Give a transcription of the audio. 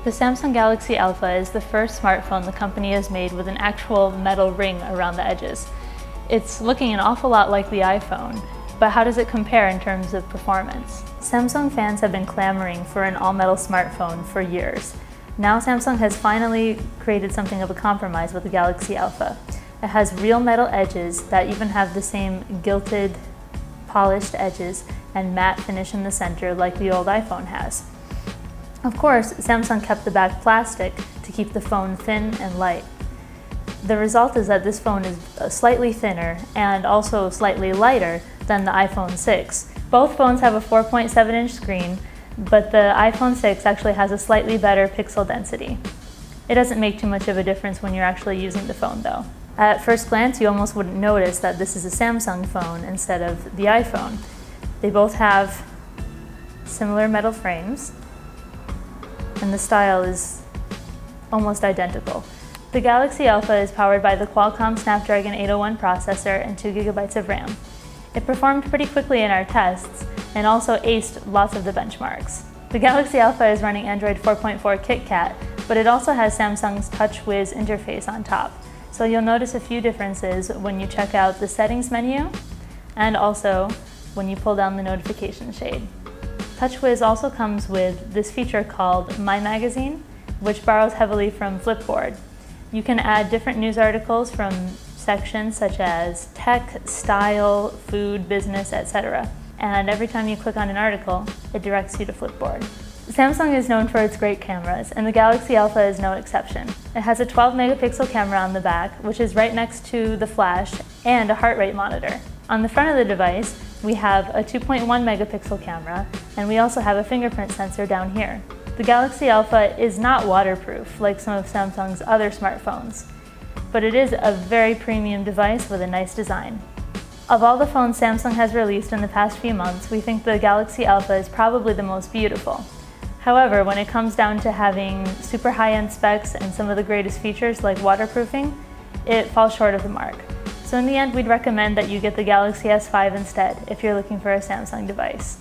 The Samsung Galaxy Alpha is the first smartphone the company has made with an actual metal ring around the edges. It's looking an awful lot like the iPhone, but how does it compare in terms of performance? Samsung fans have been clamoring for an all-metal smartphone for years. Now Samsung has finally created something of a compromise with the Galaxy Alpha. It has real metal edges that even have the same gilded, polished edges and matte finish in the center like the old iPhone has. Of course, Samsung kept the back plastic to keep the phone thin and light. The result is that this phone is slightly thinner and also slightly lighter than the iPhone 6. Both phones have a 4.7-inch screen, but the iPhone 6 actually has a slightly better pixel density. It doesn't make too much of a difference when you're actually using the phone though. At first glance, you almost wouldn't notice that this is a Samsung phone instead of the iPhone. They both have similar metal frames, and the style is almost identical. The Galaxy Alpha is powered by the Qualcomm Snapdragon 801 processor and 2 GB of RAM. It performed pretty quickly in our tests and also aced lots of the benchmarks. The Galaxy Alpha is running Android 4.4 KitKat, but it also has Samsung's TouchWiz interface on top. So you'll notice a few differences when you check out the settings menu and also when you pull down the notification shade. TouchWiz also comes with this feature called My Magazine, which borrows heavily from Flipboard. You can add different news articles from sections such as tech, style, food, business, etc. And every time you click on an article, it directs you to Flipboard. Samsung is known for its great cameras, and the Galaxy Alpha is no exception. It has a 12-megapixel camera on the back, which is right next to the flash, and a heart rate monitor. On the front of the device, we have a 2.1-megapixel camera, and we also have a fingerprint sensor down here. The Galaxy Alpha is not waterproof like some of Samsung's other smartphones, but it is a very premium device with a nice design. Of all the phones Samsung has released in the past few months, we think the Galaxy Alpha is probably the most beautiful. However, when it comes down to having super high-end specs and some of the greatest features like waterproofing, it falls short of the mark. So in the end, we'd recommend that you get the Galaxy S5 instead if you're looking for a Samsung device.